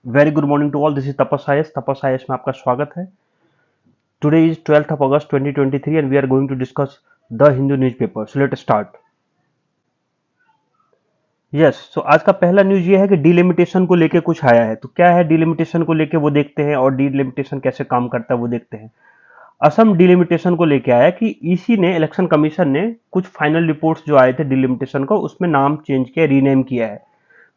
Very good morning to all. This is Tapas IAS. Tapas IAS में आपका स्वागत है। Today is 12th of August 2023 and we are going to discuss the Hindu newspaper. So let start. Yes, so आज का पहला news ये है कि डिलिमिटेशन को लेके कुछ आया है। तो क्या है डिलिमिटेशन को लेके वो देखते हैं, और डिलिमिटेशन कैसे काम करता है वो देखते हैं। असम डिलिमिटेशन को लेके आया कि ईसी ने, इलेक्शन कमीशन ने कुछ फाइनल रिपोर्ट्स जो आए थे डिलिमिटेशन को, उसमें नाम चेंज किया, रीनेम किया है।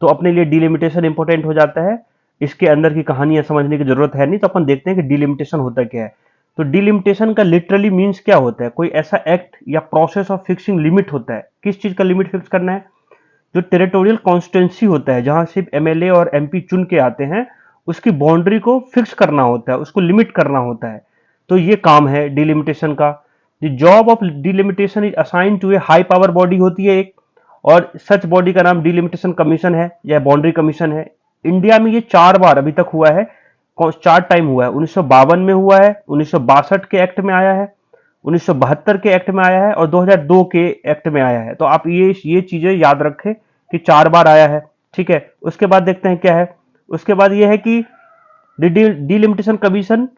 तो अपने लिए डिलिमिटेशन इंपॉर्टेंट हो जाता है। इसके अंदर की कहानियां समझने की जरूरत है नहीं, तो अपन देखते हैं कि डिलिमिटेशन होता क्या है। तो डिलिमिटेशन का लिटरली मीन्स क्या होता है? कोई ऐसा एक्ट या प्रोसेस ऑफ फिक्सिंग लिमिट होता है। किस चीज का लिमिट फिक्स करना है? जो टेरिटोरियल कॉन्स्टिट्यूंसी होता है, जहां सिर्फ एमएलए और एमपी चुन के आते हैं, उसकी बाउंड्री को फिक्स करना होता है, उसको लिमिट करना होता है। तो ये काम है डिलिमिटेशन का। The job of delimitation is assign to a high power body होती है एक, और सच बॉडी का नाम डिलिमिटेशन कमीशन है या बाउंड्री कमीशन है। इंडिया में ये 4 बार अभी तक हुआ है। 4 टाइम हुआ है। 1952 में हुआ है, 1962 के एक्ट में आया है, 1972 के एक्ट में आया है, और 2002 के एक्ट में आया है। तो आप ये चीजें याद रखें कि 4 बार आया है। ठीक है, उसके बाद देखते हैं क्या है। उसके बाद ये है कि delimitation commission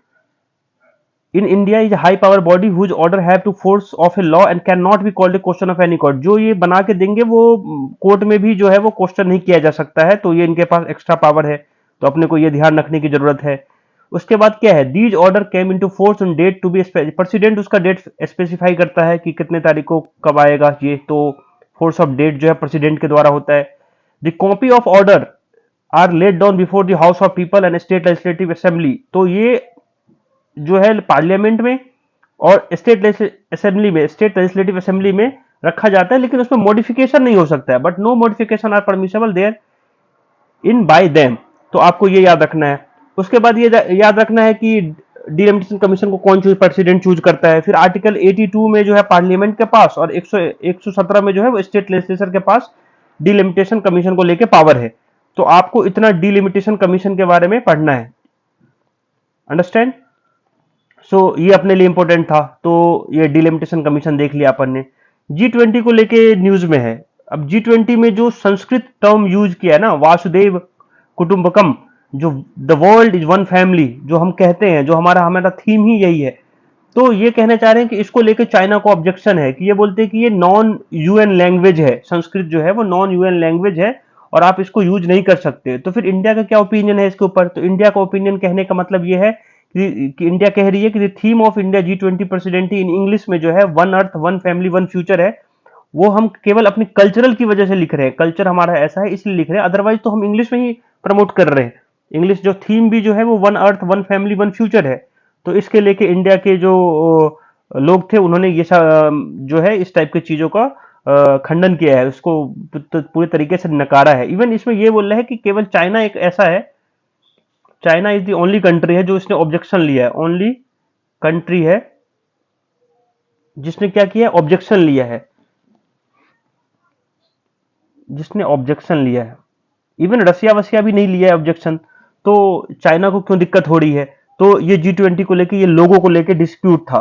in India is high power body whose order have to force of a law and cannot be called a question of any court. जो ये बना के देंगे वो कोर्ट में भी जो है वो क्वेश्चन नहीं किया जा सकता है। तो ये इनके पास एक्स्ट्रा पावर है, तो अपने को ये ध्यान रखने की जरूरत है। उसके बाद क्या है, these order came into force on date to be president, उसका डेट स्पेसिफाई करता है कि कितने तारीख को कब आएगा ये। तो फोर्स ऑफ डेट जो है प्रेसिडेंट के द्वारा होता है। The copy of order are laid down before the house of people and state legislative assembly. तो ये जो है पार्लियामेंट में और स्टेट लेजिस्लेटिव असेंबली में रखा जाता है, लेकिन उसमें मॉडिफिकेशन नहीं हो सकता है। But no modification are permissible therein by them. तो आपको ये याद रखना है। उसके बाद ये याद रखना है कि डिलिमिटेशन कमीशन को कौन प्रेसिडेंट चूज करता है। फिर आर्टिकल 82 में जो है पार्लियामेंट के पास, और 117 में जो है वो स्टेट लेजिस्लेचर के पास डिलिमिटेशन कमीशन को लेके पावर है। तो आपको इतना डिलिमिटेशन कमीशन के बारे में पढ़ना है। अंडरस्टैंड? ये अपने लिए इंपॉर्टेंट था। तो ये डिलिमिटेशन कमीशन देख लिया अपन ने। G20 को लेके न्यूज में है। अब G20 में जो संस्कृत टर्म यूज किया है ना, वासुदेव कुटुंबकम, जो the world is one family जो हम कहते हैं, जो हमारा हमारा थीम ही यही है। तो ये कहना चाह रहे हैं कि इसको लेके चाइना को ऑब्जेक्शन है, कि ये बोलते हैं कि ये नॉन यूएन लैंग्वेज है। संस्कृत जो है वो नॉन यूएन लैंग्वेज है और आप इसको यूज नहीं कर सकते। तो फिर इंडिया का क्या ओपिनियन है इसके ऊपर? तो इंडिया का ओपिनियन कहने का मतलब ये है कि इंडिया कह रही है कि theme of India G20 presidency in English में जो है one earth one family one future है, वो हम केवल अपनी कल्चरल की वजह से लिख रहे हैं। कल्चर हमारा ऐसा है इसलिए लिख रहे हैं, अदरवाइज तो हम इंग्लिश में ही प्रमोट कर रहे हैं। इंग्लिश जो थीम भी जो है वो one earth one family one future है। तो इसके लेके इंडिया के जो लोग थे, उन्होंने ये जो है इस टाइप की चीजों का खंडन किया है, उसको पूरे तरीके से नकारा है। इवन इसमें ये बोल रहे हैं कि केवल चाइना एक ऐसा है, China is the only country है जो इसने ऑब्जेक्शन लिया है। ओनली कंट्री है जिसने क्या किया है, ऑब्जेक्शन लिया है, जिसने ऑब्जेक्शन लिया है। इवन रसिया वसिया भी नहीं लिया है ऑब्जेक्शन। तो चाइना को क्यों दिक्कत हो रही है? तो ये G20 को लेके, ये लोगों को लेके डिस्प्यूट था।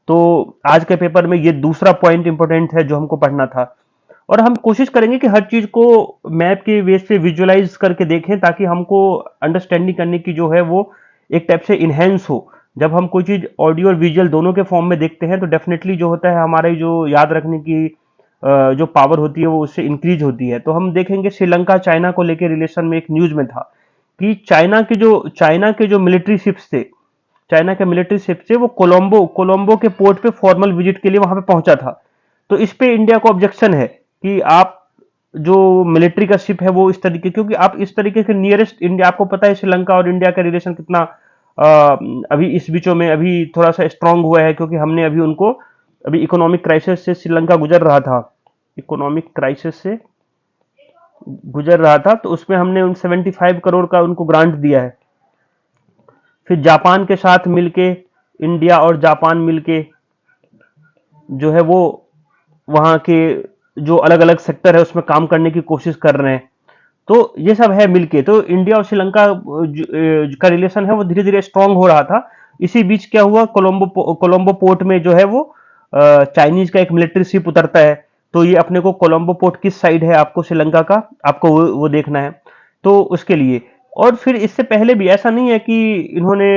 तो आज के पेपर में ये दूसरा पॉइंट इंपॉर्टेंट है जो हमको पढ़ना था। और हम कोशिश करेंगे कि हर चीज को मैप के बेस पे विजुअलाइज करके देखें, ताकि हमको अंडरस्टैंडिंग करने की जो है वो एक टाइप से इनहेंस हो। जब हम कोई चीज ऑडियो और विजुअल दोनों के फॉर्म में देखते हैं, तो डेफिनेटली जो होता है हमारी जो याद रखने की जो पावर होती है वो उससे इंक्रीज होती है। तो हम देखेंगे श्रीलंका चाइना को लेकर रिलेशन में एक न्यूज में था कि चाइना के जो मिलिट्री शिप्स थे, चाइना के मिलिट्री शिप से वो कोलंबो के पोर्ट पे फॉर्मल विजिट के लिए वहां पे पहुंचा था। तो इस पे इंडिया को ऑब्जेक्शन है कि आप जो मिलिट्री का शिप है वो इस तरीके, क्योंकि आप इस तरीके के नियरेस्ट इंडिया, आपको पता है श्रीलंका और इंडिया का रिलेशन कितना अभी इस बीचों में अभी थोड़ा सा स्ट्रांग हुआ है, क्योंकि हमने अभी उनको, अभी इकोनॉमिक क्राइसिस से श्रीलंका गुजर रहा था, इकोनॉमिक क्राइसिस से गुजर रहा था, तो उसमें हमने उन 75 करोड़ का उनको ग्रांट दिया है। फिर जापान के साथ मिलके, इंडिया और जापान मिलके जो है वो वहां के जो अलग अलग सेक्टर है उसमें काम करने की कोशिश कर रहे हैं। तो ये सब है मिलके। तो इंडिया और श्रीलंका का रिलेशन है वो धीरे धीरे स्ट्रांग हो रहा था। इसी बीच क्या हुआ, कोलंबो पोर्ट में जो है वो चाइनीज का एक मिलिट्री शिप उतरता है। तो ये अपने को कोलंबो पोर्ट किस साइड है आपको श्रीलंका का, आपको वो देखना है। तो उसके लिए और फिर इससे पहले भी ऐसा नहीं है कि इन्होंने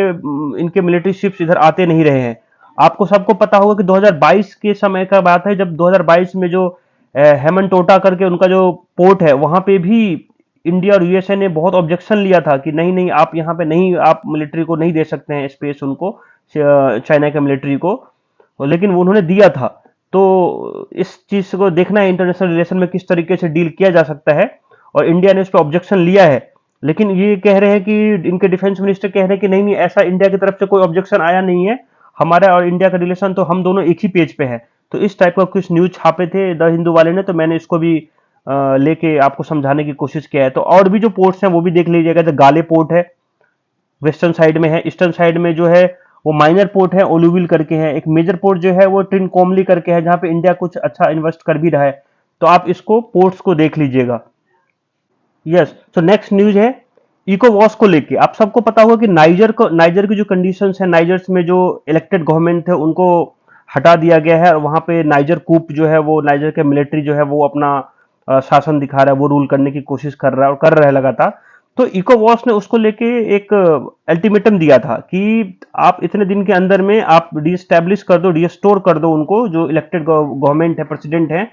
इनके मिलिट्री शिप्स इधर आते नहीं रहे हैं। आपको सबको पता होगा कि 2022 के समय का बात है, जब 2022 में जो हेमन-टोटा करके उनका जो पोर्ट है, वहां पे भी इंडिया और यूएसए ने बहुत ऑब्जेक्शन लिया था कि नहीं नहीं, आप यहाँ पे नहीं, आप मिलिट्री को नहीं दे सकते हैं स्पेस उनको, चाइना के मिलिट्री को। लेकिन वो उन्होंने दिया था। तो इस चीज को देखना है इंटरनेशनल रिलेशन में किस तरीके से डील किया जा सकता है, और इंडिया ने उस पर ऑब्जेक्शन लिया है। लेकिन ये कह रहे हैं कि इनके डिफेंस मिनिस्टर कह रहे हैं कि नहीं नहीं, ऐसा इंडिया की तरफ से कोई ऑब्जेक्शन आया नहीं है, हमारा और इंडिया का रिलेशन तो हम दोनों एक ही पेज पे है। तो इस टाइप का कुछ न्यूज छापे थे द हिंदू वाले ने, तो मैंने इसको भी लेके आपको समझाने की कोशिश किया है। तो और भी जो पोर्ट्स हैं वो भी देख लीजिएगा। तो गाले पोर्ट है, वेस्टर्न साइड में है। ईस्टर्न साइड में जो है वो माइनर पोर्ट है, ओलूविल करके है। एक मेजर पोर्ट जो है वो ट्रिनकोमली करके है, जहां पे इंडिया कुछ अच्छा इन्वेस्ट कर भी रहा है। तो आप इसको पोर्ट्स को देख लीजिएगा। यस, तो नेक्स्ट न्यूज है इकोवॉस को लेके। आप सबको पता होगा कि नाइजर की जो कंडीशंस है, नाइजर्स में जो इलेक्टेड गवर्नमेंट है उनको हटा दिया गया है, और वहां पे नाइजर कूप जो है, वो नाइजर के मिलिट्री जो है वो अपना शासन दिखा रहा है, वो रूल करने की कोशिश कर रहा है और कर रहा है लगातार। तो इकोवॉस ने उसको लेके एक अल्टीमेटम दिया था कि आप इतने दिन के अंदर में आप रीस्टैब्लिश कर दो, रिस्टोर कर दो उनको, जो इलेक्टेड गवर्नमेंट है, प्रेसिडेंट है,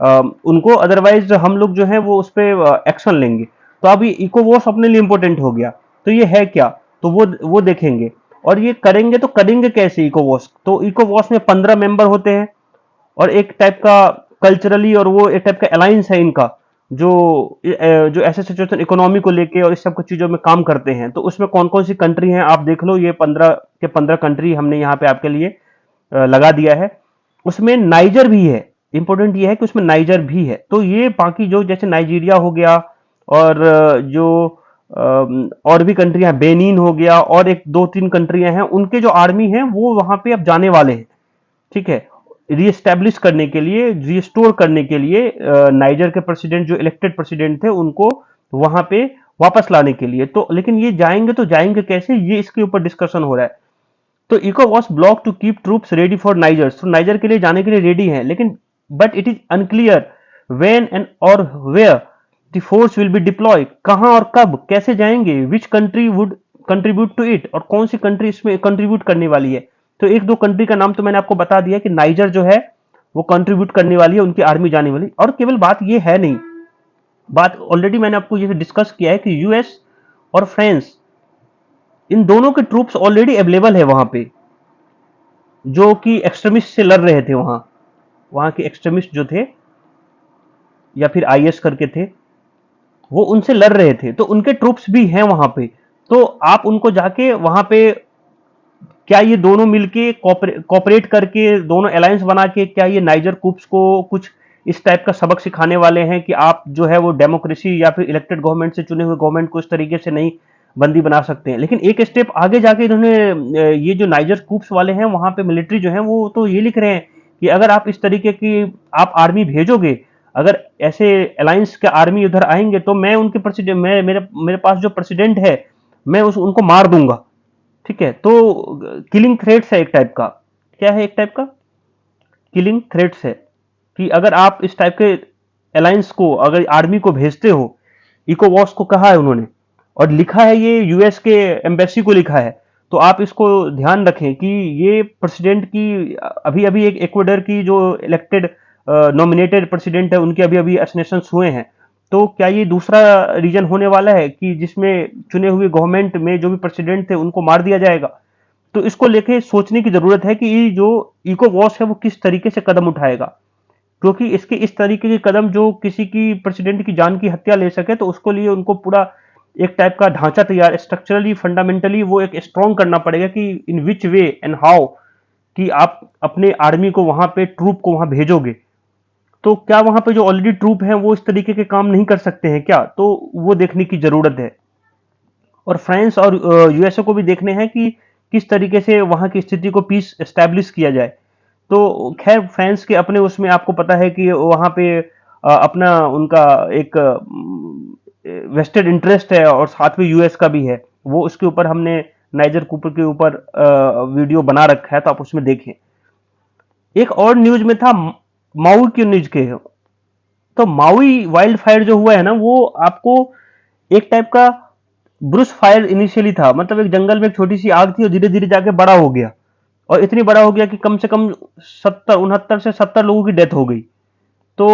उनको, अदरवाइज हम लोग जो है वो उस पर एक्शन लेंगे। तो अब ये इकोवॉस अपने लिए इंपॉर्टेंट हो गया। तो ये है क्या, तो वो देखेंगे। और ये करेंगे तो करेंगे कैसे इकोवॉस? तो इकोवॉस में 15 मेंबर होते हैं, और एक टाइप का कल्चरली, और वो एक टाइप का अलायंस है इनका, जो जो ऐसे सिचुएशन इकोनॉमी को लेके और इस सब कुछ चीजों में काम करते हैं। तो उसमें कौन कौन सी कंट्री हैं आप देख लो। ये 15 के 15 कंट्री हमने यहाँ पे आपके लिए लगा दिया है। उसमें नाइजर भी है। इंपॉर्टेंट ये है कि उसमें नाइजर भी है। तो ये बाकी जो जैसे नाइजीरिया हो गया, और जो और भी कंट्रियां, बेनिन हो गया, और एक दो तीन कंट्रियां हैं, उनके जो आर्मी है वो वहां पे अब जाने वाले हैं। ठीक है, रीएस्टैब्लिश करने के लिए, रिस्टोर करने के लिए, नाइजर के प्रेसिडेंट जो इलेक्टेड प्रेसिडेंट थे उनको वहां पे वापस लाने के लिए। तो लेकिन ये जाएंगे तो जाएंगे कैसे, ये इसके ऊपर डिस्कशन हो रहा है। तो इकोवॉस bloc to keep troops ready for Niger. तो नाइजर के लिए जाने के लिए रेडी हैं, लेकिन but it is unclear when and और where the force will be deploy. कहां और कब कैसे जाएंगे, which country would contribute to it, और कौन सी कंट्री इसमें कंट्रीब्यूट करने वाली है। तो एक दो कंट्री का नाम तो मैंने आपको बता दिया कि नाइजर जो है वो कंट्रीब्यूट करने वाली है, उनकी आर्मी जाने वाली। और केवल बात ये है नहीं, बात ऑलरेडी मैंने आपको ये डिस्कस किया है कि यूएस और फ्रांस, इन दोनों के ट्रूप्स ऑलरेडी अवेलेबल है वहां पे, जो कि एक्सट्रीमिस्ट से लड़ रहे थे। वहां वहां के एक्सट्रीमिस्ट जो थे, या फिर आईएस करके थे, वो उनसे लड़ रहे थे। तो उनके ट्रूप्स भी हैं वहां पे। तो आप उनको जाके वहां पे, क्या ये दोनों मिलके कॉपरेट करके, दोनों अलायंस बना के, क्या ये नाइजर कूप्स को कुछ इस टाइप का सबक सिखाने वाले हैं कि आप जो है वो डेमोक्रेसी या फिर इलेक्टेड गवर्नमेंट से चुने हुए गवर्नमेंट को इस तरीके से नहीं बंदी बना सकते हैं। लेकिन एक स्टेप आगे जाके इन्होंने ये जो नाइजर कूप्स वाले हैं वहां पे मिलिट्री जो है वो तो ये लिख रहे हैं कि अगर आप इस तरीके की आप आर्मी भेजोगे, अगर ऐसे अलायंस के आर्मी उधर आएंगे, तो मैं उनके प्रेसिडेंट, मैं मेरे मेरे पास जो प्रेसिडेंट है, मैं उनको मार दूंगा। ठीक है, तो किलिंग थ्रेट्स है एक टाइप का। क्या है एक टाइप का? किलिंग थ्रेट्स है, कि अगर आप इस टाइप के अलायंस को, अगर आर्मी को भेजते हो, इकोवॉस को कहा है उन्होंने, और लिखा है ये यूएस के एम्बेसी को लिखा है। तो आप इसको ध्यान रखें कि ये प्रेसिडेंट की, अभी अभी एक इक्वाडोर की जो इलेक्टेड नॉमिनेटेड प्रेसिडेंट है, उनके अभी अभी असनेशन हुए हैं। तो क्या ये दूसरा रीजन होने वाला है कि जिसमें चुने हुए गवर्नमेंट में जो भी प्रेसिडेंट थे उनको मार दिया जाएगा? तो इसको लेके सोचने की जरूरत है कि ये जो इकोवॉस है वो किस तरीके से कदम उठाएगा। क्योंकि इसके इस तरीके के कदम जो किसी की प्रेसिडेंट की जान की हत्या ले सके, तो उसको लिए उनको पूरा एक टाइप का ढांचा तैयार, स्ट्रक्चरली फंडामेंटली वो एक स्ट्रॉन्ग करना पड़ेगा कि इन विच वे एंड हाउ, कि आप अपने आर्मी को वहां पे, ट्रूप को वहां भेजोगे। तो क्या वहां पे जो ऑलरेडी ट्रूप हैं वो इस तरीके के काम नहीं कर सकते हैं क्या? तो वो देखने की जरूरत है। और फ्रांस और यूएसए को भी देखने हैं कि किस तरीके से वहां की स्थिति को पीस एस्टैब्लिश किया जाए। तो खैर, फ्रांस के अपने उसमें आपको पता है कि वहां पे अपना उनका एक वेस्टेड इंटरेस्ट है, और साथ में यूएस का भी है। वो उसके ऊपर हमने नाइजर कूपर के ऊपर वीडियो बना रखा है, तो आप उसमें देखें। एक और न्यूज में था, माउई की न्यूज के। तो माउई वाइल्ड फायर जो हुआ है ना, वो आपको एक टाइप का ब्रूस फायर इनिशियली था, मतलब एक जंगल में एक छोटी सी आग थी और धीरे धीरे जाके बड़ा हो गया, और इतनी बड़ा हो गया कि कम से कम 69 से 70 लोगों की डेथ हो गई। तो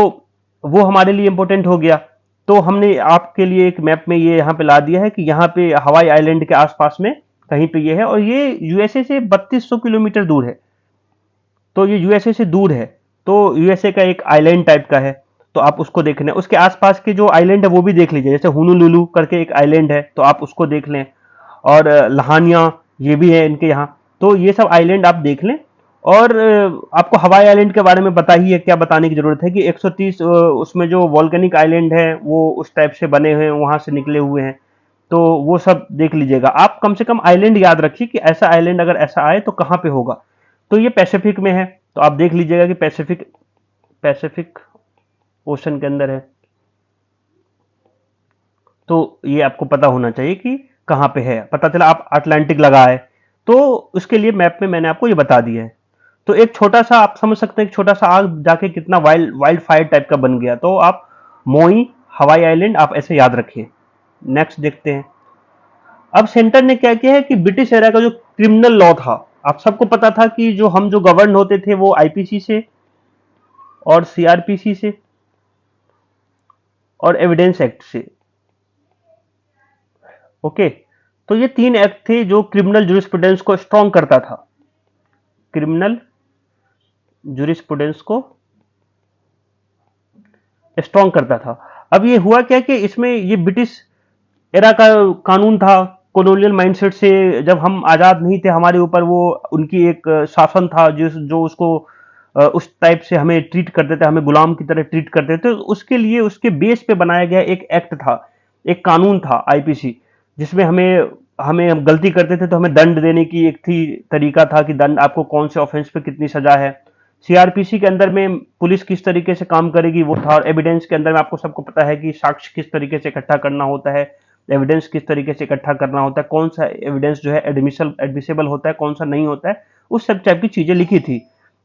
वो हमारे लिए इंपॉर्टेंट हो गया। तो हमने आपके लिए एक मैप में ये यहाँ पे ला दिया है कि यहाँ पे हवाई आइलैंड के आसपास में कहीं पे ये है, और ये यूएसए से 3200 किलोमीटर दूर है। तो ये यूएसए से दूर है, तो यूएसए का एक आइलैंड टाइप का है। तो आप उसको देख लें, उसके आसपास के जो आइलैंड है वो भी देख लीजिए, जैसे हुनुलुलु करके एक आइलैंड है, तो आप उसको देख लें। और लहानिया, ये भी है इनके यहाँ। तो ये सब आइलैंड आप देख लें। और आपको हवाई आइलैंड के बारे में पता ही है, क्या बताने की जरूरत है कि 130 उसमें जो वॉल्केनिक आइलैंड है वो उस टाइप से बने हुए हैं, वहां से निकले हुए हैं। तो वो सब देख लीजिएगा आप, कम से कम आइलैंड याद रखिए कि ऐसा आइलैंड अगर ऐसा आए तो कहाँ पे होगा। तो ये पैसिफिक में है, तो आप देख लीजिएगा कि पैसिफिक पैसिफिक ओशन के अंदर है। तो ये आपको पता होना चाहिए कि कहाँ पे है। पता चला आप अटलांटिक लगा है, तो उसके लिए मैप में मैंने आपको ये बता दिया है। तो एक छोटा सा आप समझ सकते हैं, एक छोटा सा आग जाके कितना वाइल्ड वाइल्ड फायर टाइप का बन गया। तो आप मोई हवाई आइलैंड आप ऐसे याद रखिए। नेक्स्ट देखते हैं। अब सेंटर ने क्या किया है कि ब्रिटिश एरा का जो क्रिमिनल लॉ था, आप सबको पता था कि जो हम जो गवर्न होते थे वो आईपीसी से और सीआरपीसी से और एविडेंस एक्ट से। ओके, तो ये तीन एक्ट थे जो क्रिमिनल जुरिस्प्रूडेंस को स्ट्रॉन्ग करता था। क्रिमिनल जुरिस्प्रूडेंस को स्ट्रॉन्ग करता था। अब ये हुआ क्या कि इसमें ये ब्रिटिश एरा का कानून था, कॉलोनियल माइंडसेट से। जब हम आजाद नहीं थे, हमारे ऊपर वो उनकी एक शासन था जिस जो उसको उस टाइप से हमें ट्रीट करते थे, हमें गुलाम की तरह ट्रीट करते थे। तो उसके लिए उसके बेस पे बनाया गया एक एक्ट था, एक कानून था आईपीसी, जिसमें हमें हमें हम गलती करते थे तो हमें दंड देने की एक थी तरीका था कि दंड आपको कौन से ऑफेंस पे कितनी सजा है। सीआरपीसी के अंदर में पुलिस किस तरीके से काम करेगी वो था, और एविडेंस के अंदर में आपको सबको पता है कि साक्ष्य किस तरीके से इकट्ठा करना होता है, एविडेंस किस तरीके से इकट्ठा करना होता है, कौन सा एविडेंस जो है एडमिसेबल होता है, कौन सा नहीं होता है, उस सब टाइप की चीजें लिखी थी।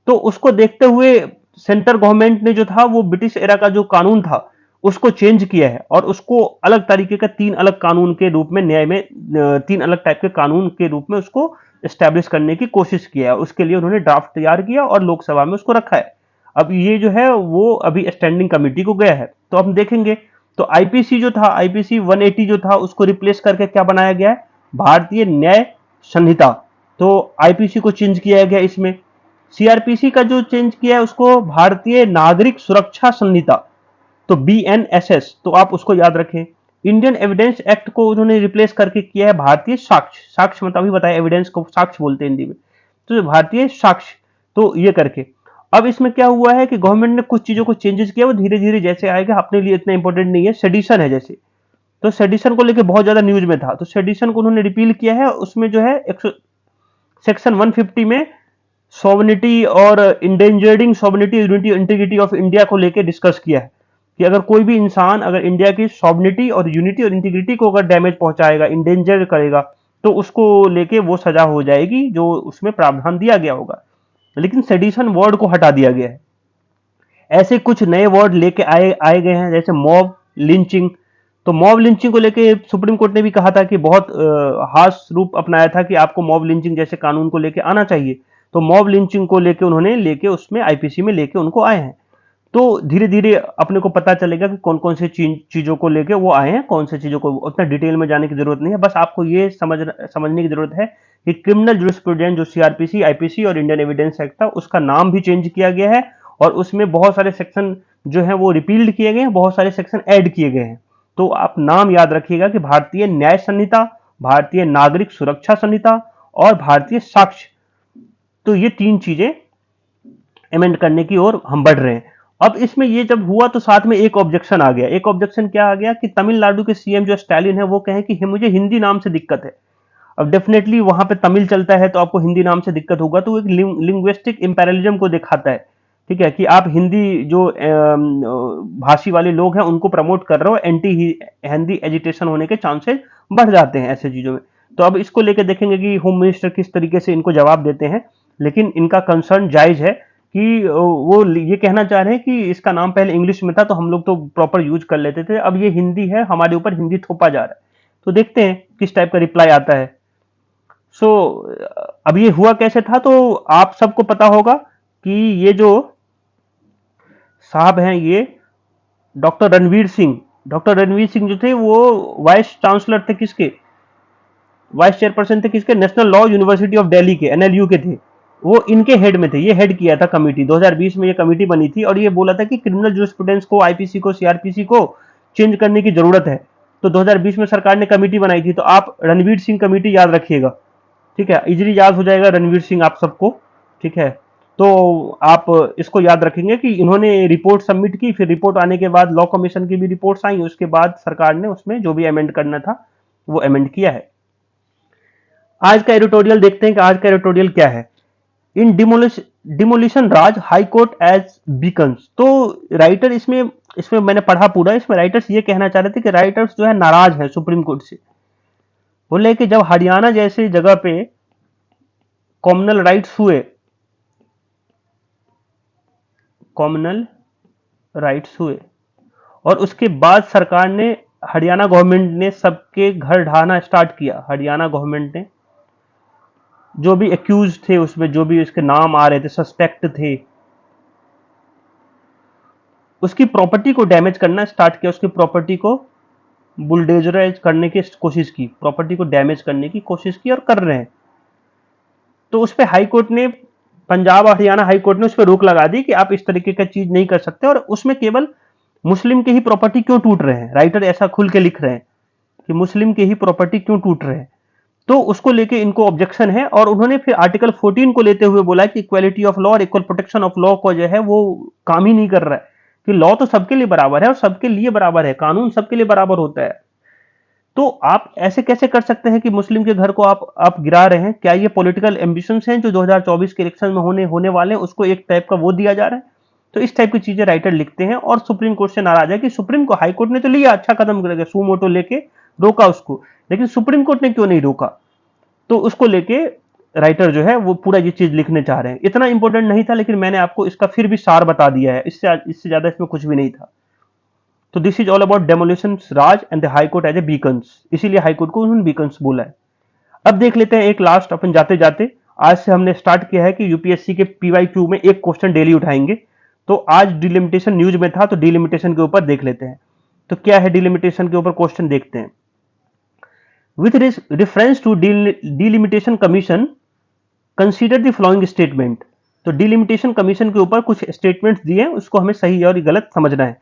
तो उसको देखते हुए सेंट्रल गवर्नमेंट ने जो था वो ब्रिटिश एरा का जो कानून था उसको चेंज किया है, और उसको अलग तरीके का तीन अलग कानून के रूप में, न्याय में तीन अलग टाइप के कानून के रूप में उसको एस्टेब्लिश करने की कोशिश किया है। उसके लिए उन्होंने ड्राफ्ट तैयार किया और लोकसभा में उसको रखा है। अब ये जो है वो अभी स्टैंडिंग कमेटी को गया है, तो हम देखेंगे। तो आईपीसी जो था, आईपीसी 180 जो था, उसको रिप्लेस करके क्या बनाया गया है, भारतीय न्याय संहिता। तो आईपीसी को चेंज किया गया इसमें। सीआरपीसी का जो चेंज किया है उसको भारतीय नागरिक सुरक्षा संहिता, तो बीएनएसएस, तो आप उसको याद रखें। इंडियन एविडेंस एक्ट को उन्होंने रिप्लेस करके किया है भारतीय साक्ष्य। साक्ष्य मतलब अभी बताया, एविडेंस को साक्ष्य बोलते हैं हिंदी में, तो भारतीय साक्ष्य। तो ये करके अब इसमें क्या हुआ है कि गवर्नमेंट ने कुछ चीजों को चेंजेस किया, वो धीरे धीरे जैसे आएगा, अपने लिए इतना इंपॉर्टेंट नहीं है। सेडिशन है जैसे, तो सेडिशन को लेकर बहुत ज्यादा न्यूज में था, तो सेडिशन को उन्होंने रिपील किया है। उसमें जो है सेक्शन 150 में सॉवरेनिटी और endangering sovereignty, unity, integrity of India को लेकर डिस्कस किया है कि अगर कोई भी इंसान अगर इंडिया की सॉवरेनिटी और यूनिटी और इंटीग्रिटी को अगर डैमेज पहुंचाएगा, इंडेंजर करेगा, तो उसको लेके वो सजा हो जाएगी जो उसमें प्रावधान दिया गया होगा। लेकिन सेडिशन वर्ड को हटा दिया गया है। ऐसे कुछ नए वर्ड लेके आए आए गए हैं, जैसे मॉब लिंचिंग। तो मॉब लिंचिंग को लेके सुप्रीम कोर्ट ने भी कहा था कि बहुत हार्श रूप अपनाया था कि आपको मॉब लिंचिंग जैसे कानून को लेके आना चाहिए। तो मॉब लिंचिंग को लेके उन्होंने लेके उसमें आईपीसी में लेके उनको आए हैं। तो धीरे धीरे अपने को पता चलेगा कि कौन कौन से चीजों को लेके वो आए हैं, कौन से चीजों को, उतना डिटेल में जाने की जरूरत नहीं है। बस आपको ये समझने की जरूरत है कि क्रिमिनल जुरिस्प्रूडेंस जो सीआरपीसी, आईपीसी और इंडियन एविडेंस एक्ट था, उसका नाम भी चेंज किया गया है, और उसमें बहुत सारे सेक्शन जो है वो रिपील्ड किए गए हैं, बहुत सारे सेक्शन ऐड किए गए हैं। तो आप नाम याद रखिएगा कि भारतीय न्याय संहिता, भारतीय नागरिक सुरक्षा संहिता और भारतीय साक्ष्य। तो ये तीन चीजें अमेंड करने की ओर हम बढ़ रहे हैं। अब इसमें ये जब हुआ तो साथ में एक ऑब्जेक्शन आ गया। एक ऑब्जेक्शन क्या आ गया कि तमिलनाडु के सीएम जो स्टालिन है वो कहें कि मुझे हिंदी नाम से दिक्कत है। अब डेफिनेटली वहां पे तमिल चलता है तो आपको हिंदी नाम से दिक्कत होगा, तो एक लिंग्विस्टिक इंपेरियलिज्म को दिखाता है। ठीक है, कि आप हिंदी जो भाषी वाले लोग हैं उनको प्रमोट कर रहे हो, एंटी हिंदी एजिटेशन होने के चांसेस बढ़ जाते हैं ऐसे चीजों में। तो अब इसको लेकर देखेंगे कि होम मिनिस्टर किस तरीके से इनको जवाब देते हैं। लेकिन इनका कंसर्न जायज है कि वो ये कहना चाह रहे हैं कि इसका नाम पहले इंग्लिश में था तो हम लोग तो प्रॉपर यूज कर लेते थे, अब ये हिंदी है, हमारे ऊपर हिंदी थोपा जा रहा है। तो देखते हैं किस टाइप का रिप्लाई आता है। सो अब ये हुआ कैसे था, तो आप सबको पता होगा कि ये जो साहब हैं, ये डॉक्टर रणवीर सिंह जो थे वो वाइस चांसलर थे किसके, वाइस चेयरपर्सन थे किसके, national law university of Delhi के, एनएलयू के थे। वो इनके हेड में थे, ये हेड किया था कमेटी, 2020 में ये कमेटी बनी थी और ये बोला था कि क्रिमिनल जूरिस्प्रूडेंस को, आईपीसी को, सीआरपीसी को चेंज करने की जरूरत है। तो 2020 में सरकार ने कमेटी बनाई थी, तो आप रणवीर सिंह कमेटी याद रखिएगा, ठीक है, इजीली याद हो जाएगा रणवीर सिंह आप सबको, ठीक है। तो आप इसको याद रखेंगे कि इन्होंने रिपोर्ट सबमिट की, फिर रिपोर्ट आने के बाद लॉ कमीशन की भी रिपोर्ट्स आई, उसके बाद सरकार ने उसमें जो भी अमेंड करना था वो अमेंड किया है। आज का एडिटोरियल देखते हैं कि आज का एडिटोरियल क्या है। इन डिमोलिशन राज हाई कोर्ट एज बीकन्स। तो राइटर इसमें इसमें मैंने पढ़ा पूरा, इसमें राइटर्स ये कहना चाह रहे थे कि राइटर्स जो है नाराज है सुप्रीम कोर्ट से। बोले कि जब हरियाणा जैसी जगह पे कॉमनल राइट्स हुए, कॉमनल राइट्स हुए और उसके बाद सरकार ने, हरियाणा गवर्नमेंट ने सबके घर ढहाना स्टार्ट किया। हरियाणा गवर्नमेंट ने जो भी एक्यूज थे, उसमें जो भी इसके नाम आ रहे थे, सस्पेक्ट थे, उसकी प्रॉपर्टी को डैमेज करना स्टार्ट किया, उसकी प्रॉपर्टी को बुलडोजराइज करने की कोशिश की, प्रॉपर्टी को डैमेज करने की कोशिश की और कर रहे हैं। तो उस पर हाई कोर्ट ने, पंजाब और हरियाणा हाई कोर्ट ने उस पर रोक लगा दी कि आप इस तरीके का चीज नहीं कर सकते, और उसमें केवल मुस्लिम के ही प्रॉपर्टी क्यों टूट रहे हैं, राइटर ऐसा खुल के लिख रहे हैं कि मुस्लिम के ही प्रॉपर्टी क्यों टूट रहे हैं। तो उसको लेके इनको ऑब्जेक्शन है, और उन्होंने फिर आर्टिकल 14 को लेते हुए बोला कि इक्वालिटी ऑफ लॉ और इक्वल प्रोटेक्शन ऑफ लॉ को जो है वो काम ही नहीं कर रहा है, कि लॉ तो सबके लिए बराबर है और सबके लिए बराबर है, कानून सबके लिए बराबर होता है। तो आप ऐसे कैसे कर सकते हैं कि मुस्लिम के घर को आप गिरा रहे हैं? क्या ये पॉलिटिकल एम्बिशंस हैं जो 2024 के इलेक्शन में होने वाले हैं, उसको एक टाइप का वो दिया जा रहा है? तो इस टाइप की चीजें राइटर लिखते हैं और सुप्रीम कोर्ट से नाराज है कि सुप्रीम को, हाई कोर्ट ने तो लिया, अच्छा कदम करेगा, सू मोटो लेके रोका उसको, लेकिन सुप्रीम कोर्ट ने क्यों नहीं रोका? तो उसको लेके राइटर जो है वो पूरा ये चीज लिखने चाह रहे हैं। इतना इंपॉर्टेंट नहीं था, लेकिन मैंने आपको इसका फिर भी सार बता दिया है, इससे ज्यादा इसमें कुछ भी नहीं था। तो this is all about demolition raj and the high court as a beacons, इसीलिए हाई कोर्ट को उन्होंने बीकन्स बोला है। अब देख लेते हैं एक लास्ट, अपन जाते जाते, आज से हमने स्टार्ट किया है कि यूपीएससी के पीवाईक्यू में एक क्वेश्चन डेली उठाएंगे। तो आज डिलिमिटेशन न्यूज में था, तो डिलिमिटेशन के ऊपर देख लेते हैं। तो क्या है डिलिमिटेशन के ऊपर क्वेश्चन, देखते हैं। With reference to delimitation commission consider the following statement. तो डिलिमिटेशन कमीशन के ऊपर कुछ स्टेटमेंट्स दिए हैं, उसको हमें सही और गलत समझना है।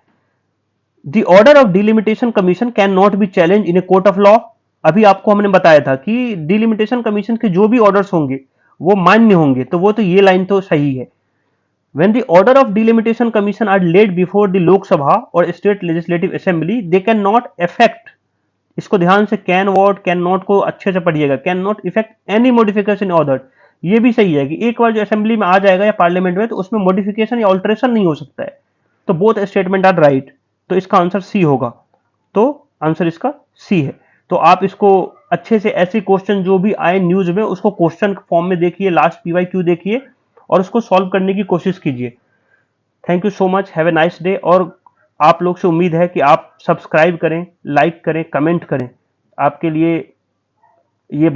The order of delimitation commission can not be challenge in a court of law. अभी आपको हमने बताया था कि डिलिमिटेशन कमीशन के जो भी ऑर्डर्स होंगे वो मान्य होंगे, तो वो तो ये लाइन तो सही है। When the order of delimitation commission are laid before the Lok Sabha or state legislative assembly, they cannot affect, इसको ध्यान से कैन वॉट कैन नॉट को अच्छे से पढ़िएगा, can not effect any modification order. ये भी सही है कि एक बार जो असेंबली में आ जाएगा या पार्लियामेंट में, तो उसमें मॉडिफिकेशन या ऑल्ट्रेशन नहीं हो सकता है। तो बोथ स्टेटमेंट आर राइट, तो इसका आंसर सी होगा। तो आंसर इसका सी है। तो आप इसको अच्छे से, ऐसे क्वेश्चन जो भी आए न्यूज में उसको क्वेश्चन फॉर्म में देखिए, लास्ट पीवाईक्यू देखिए और उसको सॉल्व करने की कोशिश कीजिए। Thank you so much, have a nice day. और आप लोग से उम्मीद है कि आप सब्सक्राइब करें, लाइक करें, कमेंट करें। आपके लिए ये